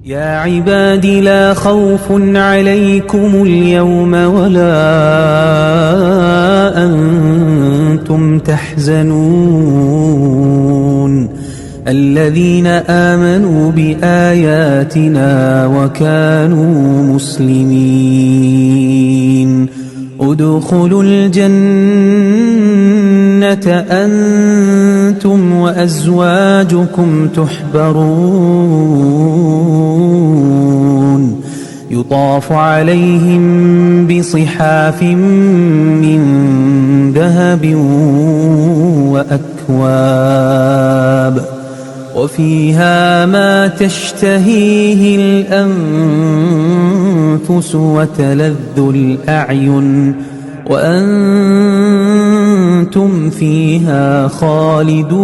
يا عباد لا خوف عليكم اليوم ولا أنتم تحزنون الذين آمنوا بآياتنا وكانوا مسلمين ادخلوا الجنة أنتم وأزواجكم تحبرون يطاف عليهم بصحاف من ذهب وأكواب وفيها ما تشتهيه الأنفس وتلذ الأعين وأنتم فيها خالدون.